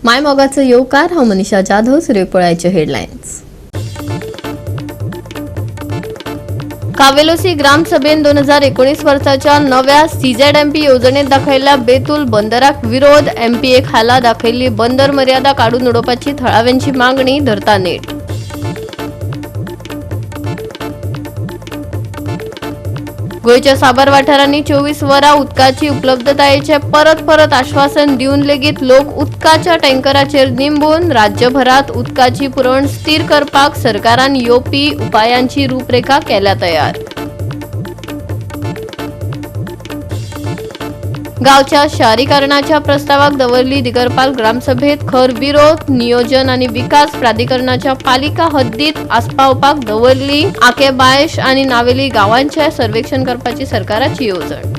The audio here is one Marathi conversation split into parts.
मायमोगाचं येवकार हांव मनीषा जाधव. सूर्यपळायचे हेडलायन्स. कावेलोसी ग्रामसभेन 2019 वर्साच्या नव्या CZMP योजनेत दाखयल्ल्या बेतूल बंदराक विरोध. MPA खाला दाखयल्ली बंदर मर्यादा काडून उडोवपाची थळाव्यांची मागणी धरता नेट. गोयच्या साबार वाठारांनी 24 वरां उदकाची उपलब्धतायेचे परत आश्वासन दिवन लेगीत लोक उदकाच्या टँकराचेर निंबून राज्यभरात उदकाची पुरवण स्थिर करपाक सरकारान येवपी उपायांची रूपरेखा केल्या तयार. गावच्या शारीकरणाच्या प्रस्तावाक दवरली दिगरपाल ग्रामसभेत खर विरोध. नियोजन आणि विकास प्राधिकरणाच्या पालिका हद्दीत आस्पावपाक दवरली. आकेबायश आणि नावेली गावांचे सर्वेक्षण करपाची सरकाराची येवजण.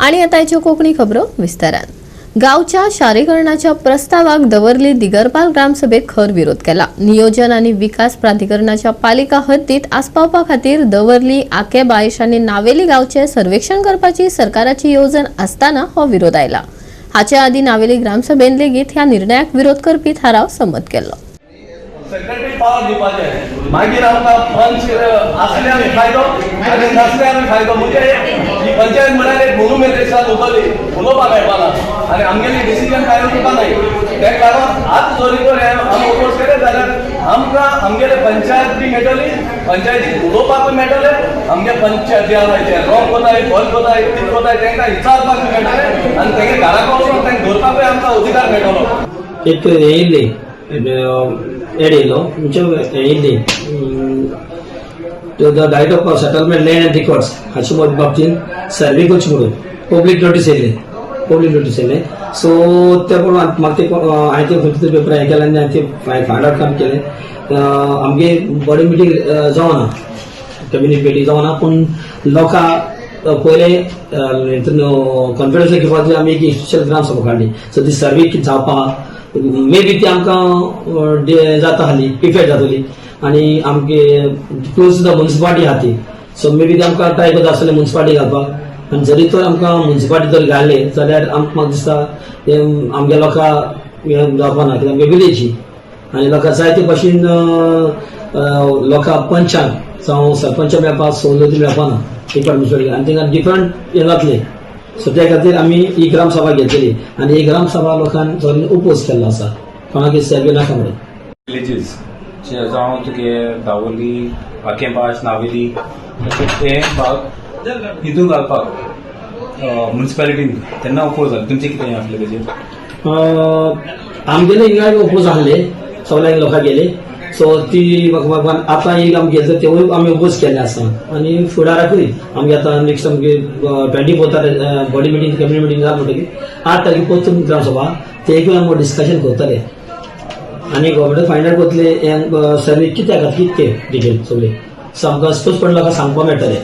आणि आताच्यो कोंकणी खबरो विस्तारान. गावच्या शारीकरणाच्या प्रस्तावाक दवरली दिगरपाल ग्रामसभेत खर विरोध केला. नियोजन आणि विकास प्राधिकरणाच्या पालिका हद्दीत आस्पावपा खातीर दवरली आकेबायश आणि नावेली गावचे सर्वेक्षण करपाची सरकाराची येवजण आसतना हो विरोध आयला. हाचे आदी नावेली ग्रामसभेन लेगीत ह्या निर्णयाक विरोध करपी थाराव संमत केलो. सेक्रेटरी पावर दिवपाचे मागीर आमकां पंच आसले आमी फायदो आनी नसले आमी फायदो म्हणजे ही पंचायत म्हळ्यार एक मोनुमेंटेशन उरतली उलोवपाक मेळपाना आनी आमगेली डिसिजन काय तुका नाही तेका लागून आज जोरी जर आमी ओपोज केले जाल्यार आमकां आमगेले पंचायत बी मेळटली पंचायतीक उलोवपाकूय मेळटले आमगे पंचायत जे आसाय रॉंग कोताय फॉल कोताय कितें कोताय तांकां विचारपाक मेळटले आनी तेंगे घराक वचून तांकां धरपाकूय आमकां अधिकार मेळटलो. एक येयल्ली एडिलो येयल्ली the director of settlement land and records हाचे बाबतींत सर्वे करचे म्हणून पब्लीक नोटीस येयले सो ते म्हाका ते हांवें ते खंयचे पेपर हें केलें आनी हांवें ते फायंड आउट काम केलें. आमगे बॉडी मिटींग जावना कम्युनिटी मिटींग जावना पूण लोकां पयले कॉन्फिडन्स घेवपाक आमी एक स्पेशल ग्राम सभा काडली. सो ती सर्वे कितें जावपाक मे बी ती आमकां जाता आसली इफेक्ट जातली आनी आमगे क्लोज द म्युनिसिपालिटी आहा ती सो मे बी ती आमकां ट्राय करता आसतलें म्युनिसिपालिटी घालपाक आनी जरी तर आमकां म्युनिसिपालिटी जर घाले जाल्यार म्हाका दिसता आमगे लोकांक जावपा ना कित्याक आमगे विलेजी आनी लोकांक जायते भाशेन लोकांक पंचांक जावं सरपंच मेळपाक सवलती मेळपाना एक म्युनिसिपालिटी आनी तांकां डिफरंट हें जातलें. सो त्या खातीर आमी ही ग्रामसभा घेतली आनी ही ग्रामसभा लोकांनी सगळ्यांनी ओपोज केल्लो आसा कोणाक सर्वे नाका म्हणून. विलेजीस जावं तुगे दावोली आकेबाश नावेली हे भाग हितून घालपाक म्युनिसिपालिटीन तेन्ना ओपोज जालें तुमचें कितें आसलें तेजेर? आमगेले हिंगा ओपोज आहले सगळ्यांक लोकां गेले सो ती म्हाका आतां एक आमी घेतले तेवूय आमी ओपोज केले आसा आनी फुडाराकूय आमगे आतां नेक्स्ट आमगे 24 बॉडी मिटींग कम्युनिटी मिटींग जाता म्हणटकीर 8 तारखेक पोचून ग्रामसभा तेकूय आमी डिस्कशन करतले आनी गव्हर्मेंट फायंड आउट करतले सर्वे कित्याक कितके डिटेल सगळे सो आमकां स्पश्टपणे लोकांक सांगपाक मेळटलें.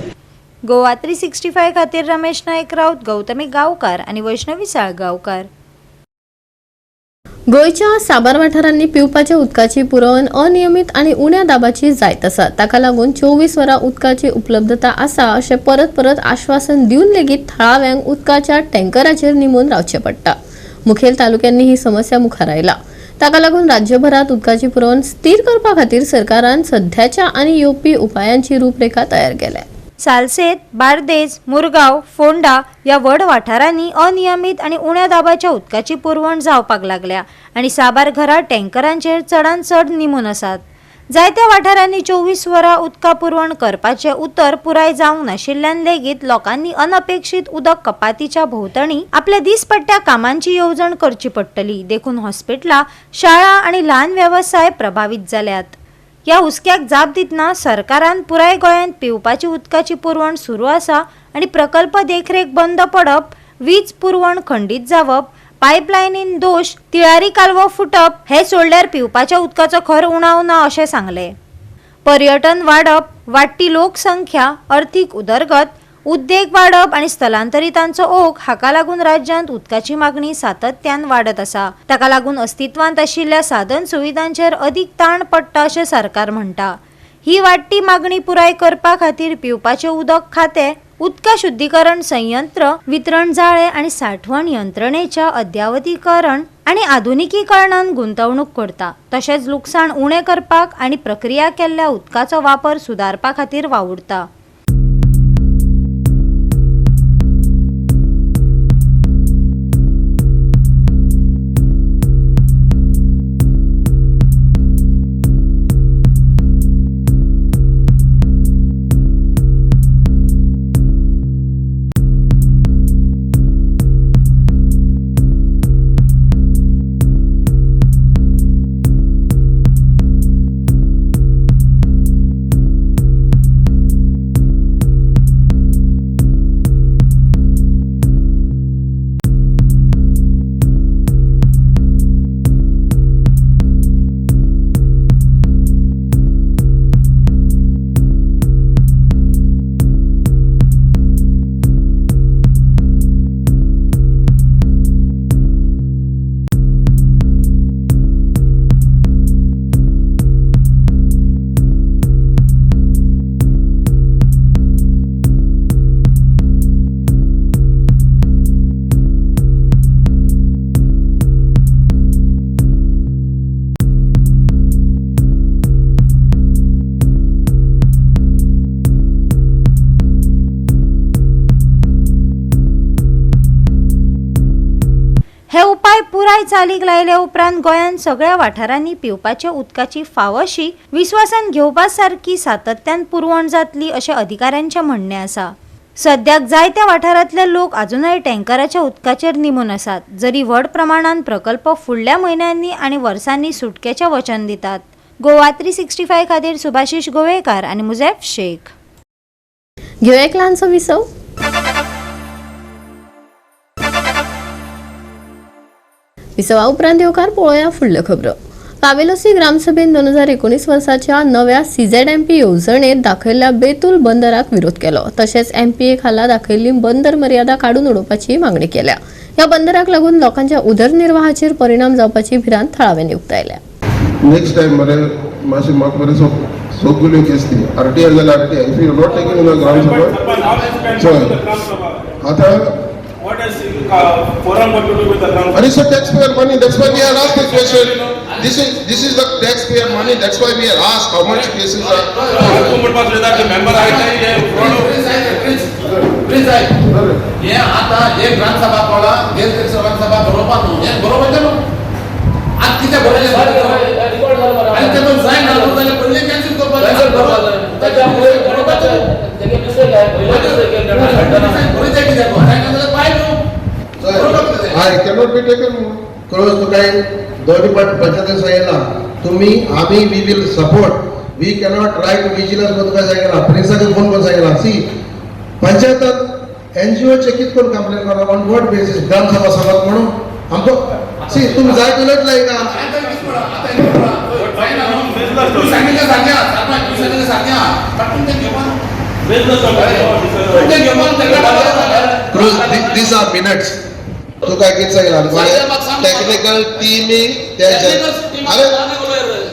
गोवा 365 खातीर रमेश नायक राऊत, गौतमी गांवकार आणि वैष्णवी साळगांवकार. गोयच्या साबार वाठारांनी पिवपाच्या उदकाची पुरवण अनियमित आणि उण्या दाबाची जायत आसा. ताका लागून 24 वरां उदकाची उपलब्धता आसा अशें परत आश्वासन दिवन लेगीत थळाव्यांक उदकाच्या टँकराचेर निमून रावचें पडटा. मुखेल तालुक्यांनी ही समस्या मुखार आयला. ताका लागून राज्यभरात उदकाची पुरवण स्थिर करपा खातीर सरकारान सध्याच्या आनी येवपी उपायांची रूपरेखा तयार केल्या. सालसेत, बार्देज, मुरगांव, फोंडा या व्हड वाठारांनी अनियमित आणि उण्या दाबाच्या उदकाची पुरवण जावपाक लागल्या आणि साबार घरां टँकरांचेर चडांत चड निमून आसात. जायत्या वाठारांनी 24 वरां उदका पुरवण करपाचे उतर पुराय जावंक नाशिल्ल्यान लेगीत लोकांनी अनपेक्षीत उदक कपातीच्या भोंवतणी आपल्या दिसपट्ट्या कामांची येवजण करची पडटली. देखून हॉस्पिटलां, शाळा आणि ल्हान वेवसाय प्रभावित जाल्यात. या हुस्क्याक जाप दितना सरकारान पुराय गोंयांत पिवपाची उदकाची पुरवण सुरू आसा आणि प्रकल्प देखरेख बंद पडप, वीज पुरवण खंडीत जावप, पायपलायनीन दोष, तिळारी कालवो फुटप हे सोडल्यार पिवपाच्या उदकाचो खर उणाव ना अशें सांगलें. पर्यटन वाडप, वाडटी लोकसंख्या, अर्थीक उदरगत, उद्देग वाडप आणि स्थलांतरितांचो ओघ हाका लागून राज्यांत उदकाची मागणी सातत्यान वाडत आसा. ताका लागून अस्तित्वांत आशिल्ल्या साधन सुविधांचेर अदीक ताण पडटा अशें सरकार म्हणटा. ही वाडटी मागणी पुराय करपा खातीर पिवपाचें उदक खातें उदका शुद्धीकरण संयंत्र, वितरण जाळे आणि साठवण यंत्रणेच्या अद्यावतीकरण आणि आधुनिकीकरणात गुंतवणूक करता, तशेंच लुकसाण उणें करपाक आणि प्रक्रिया केल्ल्या उदकाचो वापर सुदारपा खातीर वावुरता. हे उपाय पुराय चालीक लायले उपरांत गोंयांत सगळ्या वाठारांनी पिवपाच्या उदकाची फावशी विश्वासान घेवपा सारकी सातत्यान पुरवण जातली अशें अधिकाऱ्यांचें म्हणणें आसा. सद्याक जायत्या वाठारांतले लोक अजूनय टँकराच्या उदकाचेर निमून आसात, जरी व्हड प्रमाणात प्रकल्प फुडल्या म्हयन्यांनी आनी वर्सांनी सुटकेचें वचन दितात. गोवा 365 खातीर सुभाशीश गोवेकार आनी मुझेफ शेख. घेऊ एक ल्हानसो विसव. विसवा उपरांत येवकार पळोवया फुडल्यो खबरो. कावेलोसी ग्रामसभेन 2019 वर्साच्या नव्या CZMP येवजणेत दाखयल्ल्या बेतूल बंदराक विरोध केलो. तशेंच MPA खाला दाखयल्ली बंदर मर्यादा काडून उडोवपाची मागणी केल्या. ह्या बंदराक लागून लोकांच्या उदरनिर्वाहाचेर परिणाम जावपाची भिरांत थळाव्यांनी उक्तायल्या. नेक्स्ट टाइम म्हाका बरें सगल्यो केस ती RTI जाल्यार RTI if you not taking in ground support so आतां What is forum got to do with the ground? and it's a taxpayer money, that's why we are asked this question. This is the taxpayer money, that's why we are asked how much cases are. हुकूमत पास लेता कि मेंबर आए थे ये प्लीज ये आता एक ग्रामसभा कोला देश ग्रामसभा बरोबर न्हू हे बरोबर न्हू आज किती बोलायले आणि ते पण साइन घालून जाले पहिले कॅन्सल करपाचे त्याच्यामुळे बरोबर त्याचे mistake I cannot be taken. Close to काय दोन्ही पंचायत सांगितला तुम्ही आम्ही we will support we cannot write vigilance मध्ये काय सांगितला प्रिन्सिपल कोण सांगितला सी पंचायतात NGO चेकीत कोण कंप्लेंट करा ऑन व्हॉट बेसिस ग्रामसभा सभा म्हणून आमचो सी तुम्ही जाय तुलत लाय का सांगितलं सांगा पण ते घेऊन Cruz, these are minutes. तू काय किती सांगितलं टेक्निकल टीम अरे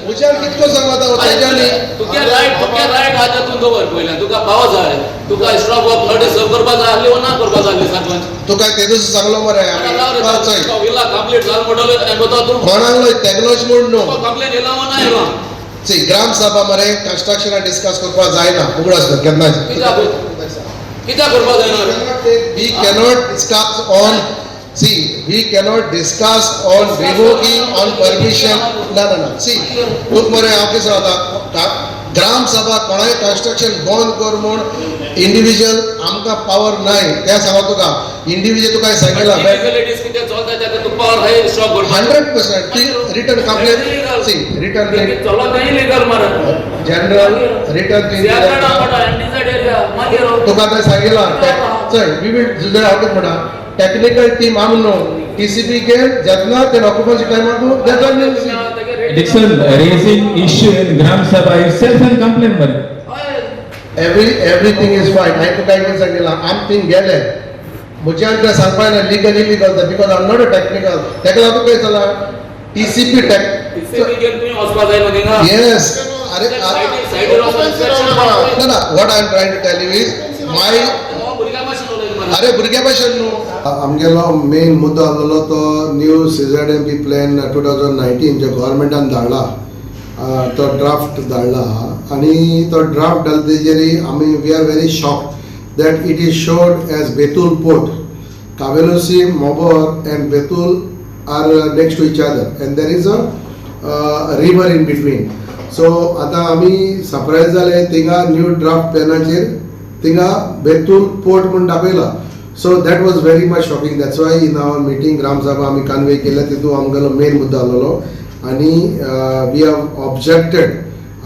विचार कितको सांगता त्याच्यानी तुका राईट हातातून दवर पहिला तुका पावस आहे तुका स्टॉक ऑफ फ्लड सर्व करपा जाय आसली ना करपा जाय सरपंच तू काय ते दिवस सांगलो मरे आम्ही विला कंप्लीट झाल म्हणले बता तू कोणाक टेक्नॉलॉजी म्हणून नो कंप्लेंट येला वा नाही येला सी ग्राम सभा मरे कंस्ट्रक्शन डिस्कस करपा जायना उगडास केन्ना कित्याक करपा जायना we cannot discuss on see we cannot discuss on revoking on permission no see look mare office rata ग्राम सभा कोणाय कंस्ट्रक्शन बंद कर म्हूण इंडिविज्युअल आमकां पावर नाही त्या सांगा तुका इंडिविज्युअल तुका सांगितला लीगलिटीज कितें चलता ताका तू पावर हाय स्टॉप कर 100% ती रिटर्न कंप्लेंट सी रिटर्न चलो नाही लीगल मार जनरल रिटर्न तुका ते सांगितला चल वी विल जुदे हावट म्हणा टेक्निकल टीम आमनो TCP के जतना ते ऑक्युपन्सी टाइम आतो देता Dixon raising issue in Gram Sabha itself and complaint bar. Everything is fine. I to काय सांगितला आम थिंग गेले मुझ्याकडे सांगपाय ना legally legal because I am not a technical तेका लागून काय झाला TCP गेम तुम्ही हॉस्पिटल जाय मध्ये ना yes अरे side no what I am trying to tell you is my अरे भुरगे भाशेन न्हू आमगेलो मेन मुद्दो आसलो तो न्यू CZMP प्लॅन 2019 जे गव्हर्मेंटान धाडला तो ड्राफ्ट धाडला आनी तो ड्राफ्ट घालता तेजेरी आमी we are very shocked that it is showed as Betul port Cavelossim Mobor and Betul are next to each other and there is a river in between so आतां आमी सरप्रायज जाले थिंगा न्यू ड्राफ्ट प्लॅनाचेर थिंगा बेतूल पोर्ट म्हणून दाखयला so that was very much shocking that's why in our meeting gram sabha आमी कन्वे केल्या तितून आमगेलो मेन मुद्दो आसलो आनी वी हॅव ऑब्जेक्टेड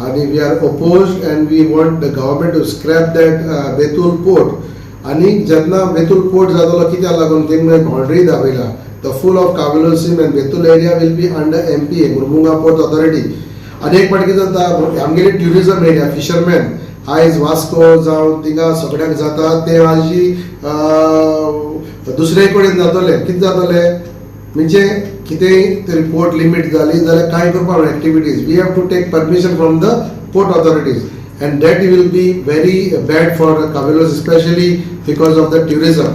आनी we are opposed and we want the government to scrap that Betul port आनी जेन्ना बेतूल पोर्ट जातलो कित्याक लागून थिंगा बाउंड्री दाखयला the full of Cavelossim and Betul area will be under MPA Mormugao port authority आनी एक फावट कितें जाता आमगेली ट्युरिजम एरिया फिशरमॅन आयज वास्को जावं थिंगा सगळ्यांक जाता ते आयजी दुसरे कडेन जातले कितें जातले म्हणजे कितेंय तरी पोर्ट लिमीट जाली जाल्यार कांय करपाक activities we have to take permission from the port authorities and that will be very bad for Cavelossim specially because of the tourism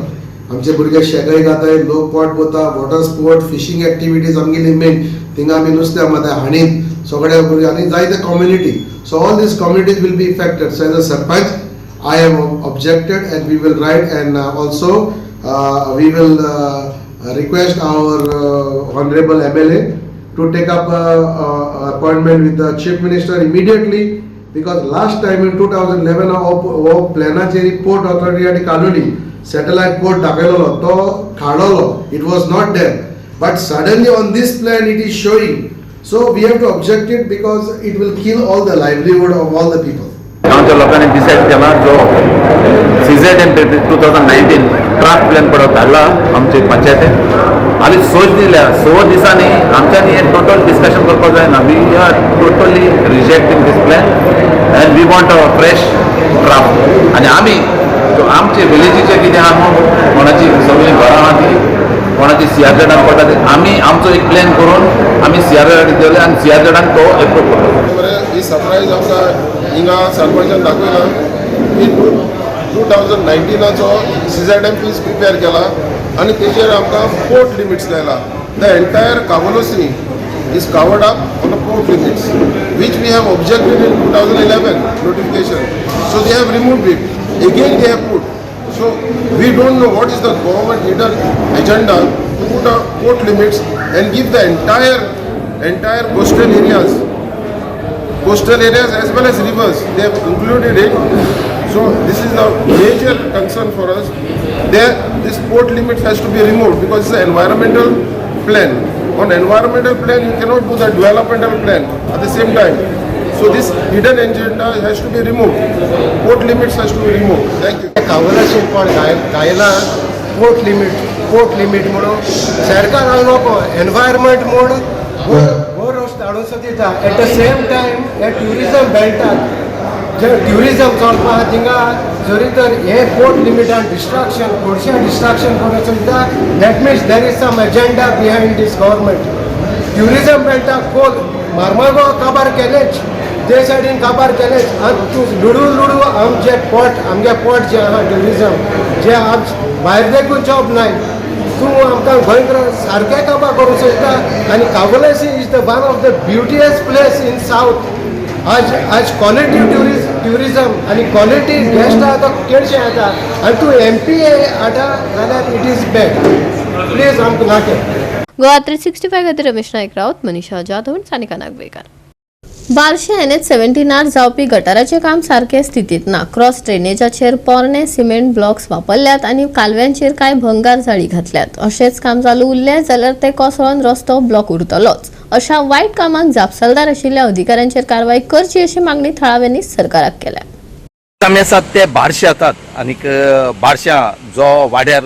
आमचे भुरगे शेगाय घाताय लोक पोट पोता वॉटर स्पोर्ट फिशींग एक्टिविटीज आमगेली मेन थिंगा आमी नुस्तें मारता हाणीत सगळ्या भुरगे आनी जायते community so all these communities will be affected so as a sarpanch I have objected and we will write and also we will request our honorable MLA to take up appointment with the chief minister immediately because last time in 2011 वो प्लॅनाचेर पोर्ट ऑथॉरिटी काडली सॅटेलायट पोर्ट दाखयलो तो काडलो it was not there but suddenly on this plan it is showing so we have to object it because it will kill all the livelihood of all the people गांवच्या लोकांनी डिसायड केला जो CZMP 2019 ड्राफ्ट प्लॅन पडत धाडला आमचे पंचायतीन आमी सोच दिल्या 6 दिसांनी आमच्यांनी हे टोटल डिस्कशन करपाक जायना we are totally rejecting this plan and we want a fresh draft आनी आमी आमचे विलेजीचे कितें आहा कोणाची सगळीं घरां आहा ती कोणाची CRZ पडटा ती आमी आमचो एक प्लॅन करून आमी CRZ दिले आनी CRZ तो एप्रूव करता ही सरप्राईज आमकां हिंगा सरपंचान दाखयला की 2019चो CZMP प्रिपेर केला आनी तेजेर आमकां पोर्ट लिमिट्स लायला the entire Cavelossim is covered up on the port limits which we have objected in 2011 notification so they have removed it again they have put so we don't know what is the government hidden agenda to put a port limits and give the entire coastal areas as well as rivers they have included it so this is the major concern for us this port limit has to be removed because it's an environmental plan on environmental plan you cannot do the developmental plan at the same time so this hidden agenda has to be removed port limits has to be removed thank you कावेलोसी पण गायला पोर्ट लिमिट म्हणून सरकार हांगा एनवायरमेंट म्हणून बरो हाडून दिता एट द सेम टायम हे ट्युरिजम बेल्टाक जे ट्युरिजम चलपा थिंगा जरी तर हे पोर्ट लिमिटान डिस्ट्रक्शन थोडशें डिस्ट्रक्शन करून सुद्दां that means there is some agenda behind this government tourism बेल्टाक कोण मार्मागो काबार केलेच ते सायडीन काबार केलेच आनी लुडू आमचे आमगे पोर्ट जे आहा ट्युरिजम जे आज भायर देखून जॉब नाय तूं आमकां गोंय सारकें काबार करूंक सोदता आनी Cavelossim is the one of the beautiest place in south आज क्वॉलिटी ट्युरिजम आनी क्वॉलिटी गेस्ट आहा तो केडशे येता आनी तूं MPA हाडा जाल्यार इट इज बॅड प्लीज आमकां नाके गोवा 365 खातीर रमेश नायक रावत मनीषा जाधव आनी सानिका नागवेकर बार्शी NH-17 जावपी गटाराचे काम सारके स्थितीत ना क्रॉस ड्रेनेजाचेर पोरणे सिमेंट ब्लॉक्स वापरल्यात आनी कालव्यांचेर कांय भंगार जाळी घातल्यात अशेंच काम चालू उरलें जाल्यार ते कोसळून रस्तो ब्लॉक उरतलोच अशा वायट कामाक जापसालदार आशिल्ल्या अधिकाऱ्यांचेर कारवाय करची अशी मागणी थळाव्यांनी सरकाराक केल्या आमी आसात ते बार्शी येतात आनीक बार्शा जो वाड्यार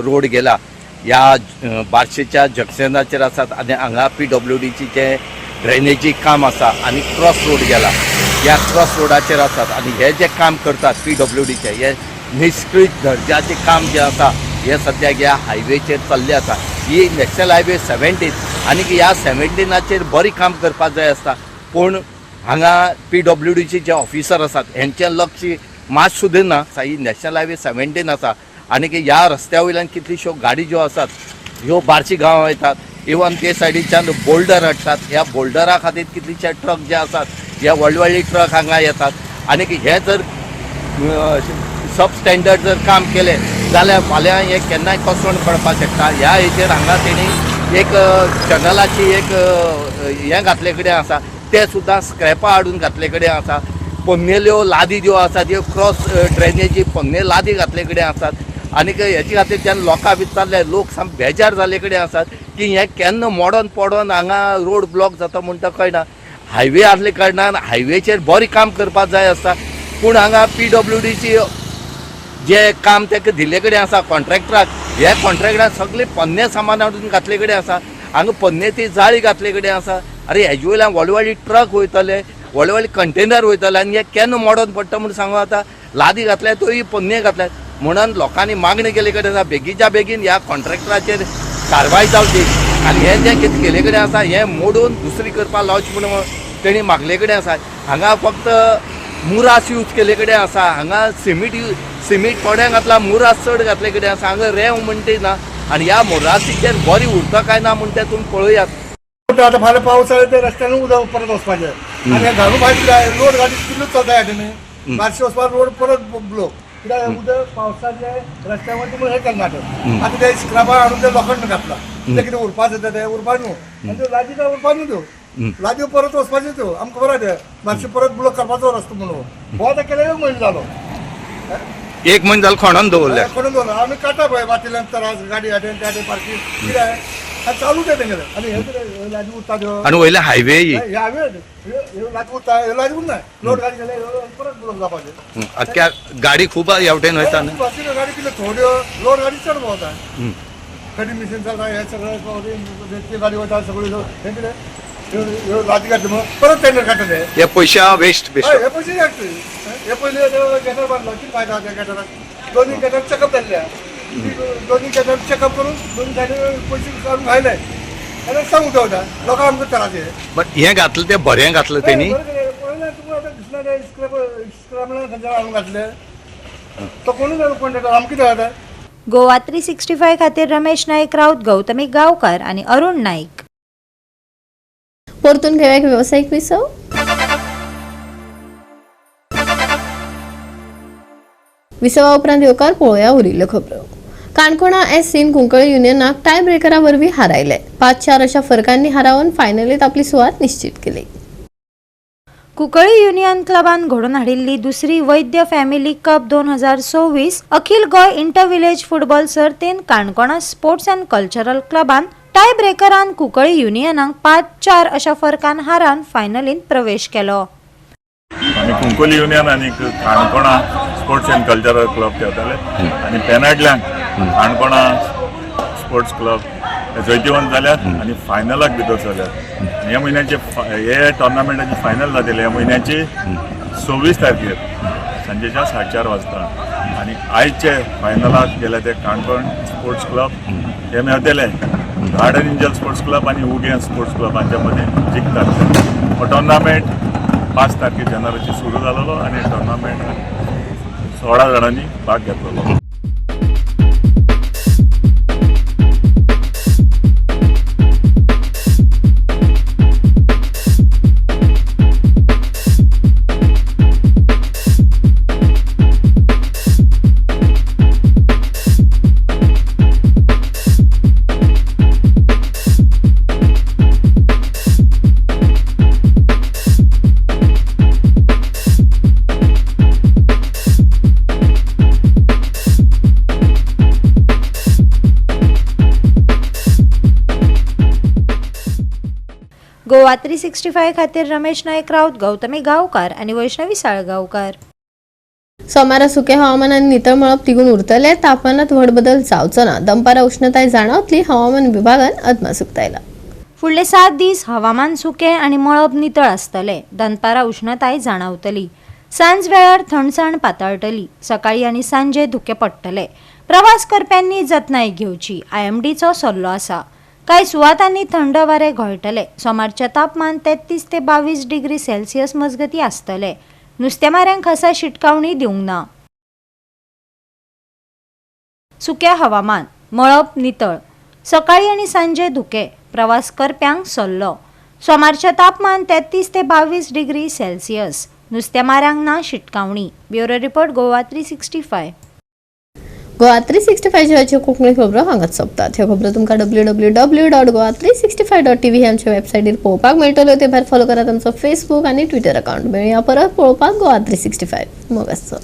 रोड गेला ह्या बार्शेच्या जंक्शनाचेर आसात आनी हांगा PWDची जे ड्रेनेजी काम आसा आनी क्रॉस रोड गेला ह्या क्रॉस रोडाचेर आसात आनी हे जे काम करतात PWDचे हे निश्कृत दर्जाचें काम जे आसा हे सद्याक ह्या हायवेचेर चल्ले आसा ही नॅशनल हायवे 17 आनीक ह्या 17चेर बरी काम करपाक जाय आसता पूण हांगा PWDचे जे ऑफिसर आसात हेंचें लक्ष मात सुद्दां ना ही नॅशनल हायवे 17 आसा आनी ह्या रस्त्या वयल्यान कितल्योश्यो गाडी ज्यो आसात ह्यो बार्शी गांवां वयतात. इवन ते सायडीच्यान बोल्डर हाडटात. ह्या बोल्डरा खातीर कितलीशे ट्रक जे आसात हे व्हडले ट्रक हांगा येतात. आनी हे जर सब स्टँडर्ड जर काम केलें जाल्यार फाल्यां हे केन्नाय कोसळून पडपाक शकता. ह्या हेचेर हांगा तेणी एक चॅनलाची एक हें घातले कडेन आसा, ते सुद्दां स्क्रॅपा हाडून घातले कडेन आसा. पोन्नेल्यो लादी ज्यो आसात ह्यो क्रॉस ड्रेनेजी पोन्ने लादी घातले कडेन आसात. आनी हेचे खातीर जेन्ना लोकां विचारले लोक साम बेजार जाले कडेन आसात की हें केन्ना मोडोन पडोन हांगा रोड ब्लॉक जाता म्हणटा कळना. हायवे आसले कारणान हायवेचेर बरें काम करपाक जाय आसता, पूण हांगा PWDची जे काम ताका दिल्ले कडेन आसा कॉन्ट्रॅक्टराक, हे कॉन्ट्रॅक्टराक सगळे पोन्ने सामान हाडून घातले कडेन आसा. हांगा पोन्ने ती जाळी घातले कडेन आसा. अरे हेजे वयल्यान व्हडले ट्रक वयतले, व्हडले कंटेनर वयतले आनी हे केन्ना मोडोन पडटा म्हूण सांगू आतां. लादी घातल्या तोय पोन्ने घातल्यात म्हणून लोकांनी मागणी केले कडेन आसा बेगीच्या बेगीन ह्या कॉन्ट्रॅक्टराचेर कारवाय जावची आनी हे जे कितें केले कडेन आसा हें मोडून दुसरी करपाक लावची म्हणून तेणी मागले कडेन आसा. हांगा फक्त मुरास यूज केले कडेन आसा, हांगा सिमीट थोड्यां घातला, मुरास चड घातले कडेन आसा. हांगा रेंव म्हणटे ना आनी ह्या मुरासीचेर बरी उरता काय ना म्हूण तें तुमी पळयात. आता फाल्यां पावसाळ्यात ते रस्त्यान उदक परत वचपाचें आनी घालून भायर जाय रोड गाडी कितल्योच चलता न्ही. बार्शी वचपाक रोड परत ब्लॉक कित्याक उदक पावसाचे रस्त्या वयता म्हूण हे केन्ना आतां ते स्क्रॅपा हाडून ते लोखंड घातला. ते कितें उरपा जाता ते उरपा न्हू आनी त्यो लादी काय उरपा न्हू त्यो लादयो परत वचपाच्यो त्यो आमकां खबर आहा ते मातशें परत ब्लॉक करपाचो रस्तो म्हणून हो आतां केल्यार एक म्हयनो जालो. एक म्हयनो जालो खणून दवरल्या. खणून दवरला आमी काडटा पळय वाटेल्यान तरास गाडी हाडेन त्या पार्किंग कित्याक आतां चालू ते तेंगेले आनी हे कितें लादी उरता त्यो आनी वयले हायवे ह्या हायवे ह्यो लादी उरता ह्यो लादी उरना लोड गाडी गेले परत ब्लॉक जावपाचें. अख्ख्या गाडी खूब हेवटेन वयता न्ही. गाडी कितें थोड्यो लोड गाडी चड भोंवता कटिंग मिशीन चलता हे सगळें गाडी वयता सगळ्यो हे कितें ह्यो लादी काडटा म्हणून परत टेंडर काडटा ते. हे पयशे वेस्ट हे पयशे हे पयलीं गॅटर बांदलो कितें फायदा त्या गॅटराक. दोन्ही गॅटर चेकअप जाल्ल्या दोन्ही गॅटर चेकअप करून दोन्ही सायडीन पयशे काडून घायले आनी सांगूंक दवरता लोकांक आमकां त्रास हे. बट हें घातलें तें बरें घातलें तेणी. पळयना तुका आतां दिसना ते स्क्रॅपलान खंयच्या हाडून घातले तो कोणूच कॉन्ट्रॅक्टर आमकां कितें जाता. गोवा 365 खातीर रमेश नाईक राऊत, गौतमी गावकार आणि अरुण नाईक. परतून घेऊया एक व्यावसायिक विसव. विसवा उपरांत येवकार पळोवया उरिल्ल्यो खबरो. काणकोणा SCन कुंकळी युनियनाक टाय ब्रेकरा वरवीं हारायले. 5-4 अशा फरकांनी हारावन फायनलीत आपली सुवात निश्चित केली. कुंकळी युनियन क्लबान घडोवन हाडिल्ली दुसरी वैद्य फॅमिली कप 2024 अखिल गोय इंटर विलेज फुटबॉल सर्तीन काणकोणा sports and cultural क्लबान tie ब्रेकरान Cuncolim युनियनाक 5-4 अशा फरकान हारावन फायनलीत प्रवेश केलो. आनी कुंकोली युनियन आनी काणकोणा स्पोर्ट्स एंड कल्चरल क्लब खेळटाले आनी पेनाडल्यांक काणकोणा स्पोर्ट्स क्लब जैतिवंत जाल्यात आनी फायनलाक भितर सरल्यात. ह्या म्हयन्याचे हे टोर्नामेंटाची फायनल जातली ह्या म्हयन्याची 26 तारखेर सांजेच्या 4:30 वाजता. आनी आयचे फायनलाक गेले ते काणकोण स्पोर्ट्स क्लब हे मेळटले गार्डन एंजल स्पोर्ट्स क्लब आनी उगे स्पोर्ट्स क्लबांच्या मदीं जिखतात. हो टोर्नामेंट 5 तारखे जानेवारीची सुरू जालेलो आनी टोर्नामेंटान 16 जाणांनी भाग घेतलेलो. गोवा 365 खातीर रमेश नाईक राऊत, गौतमी गावकार आणि वैष्णवी साळगावकार. सोमारा सुके हवामानान नितळ मळब तिगून उरतले. तापमानात व्हड बदल जावचो ना. दनपारा उष्णताय जाणवतली हवामान विभागान अदमास उक्तायला. फुडले 7 दीस हवामान सुके आणि मळब नितळ आसतले. दनपारा उष्णताय जाणवतली. सांज वेळार थंडसाण पातळटली. सकाळी आणि सांजे धुके पडटले. प्रवास करप्यांनी जतनाय घेवची IMDचो सल्लो आसा. कांय सुवातांनी थंड वारे घोळटले. सोमारचे तापमान 33 ते 22 डिग्री सेल्सियस मजगती आसतले. नुस्तेमाऱ्यांक खासा शिटकावणी दिवंक ना. सुक्या हवामान, मळब नितळ, सकाळी आणि सांजे धुके, प्रवास करप्यांक सल्लो. सोमारचे तापमान 33 ते 22 डिग्री सेल्सियस. नुस्तेमारांक ना शिटकावणी. Bureau report Goa 365. गोवा 365 कोंकणी खबरो हांगाच सोंपतात. ह्यो खबरो तुमकां www.goa365.tv ह्या आमच्या वेबसायटीर पळोवपाक मेळटल्यो. ते भायर फॉलो करात आमचो फेसबूक आनी ट्विटर अकाउंट. मेळुया परत पळोवपाक गोवा 365. मोग आसचो.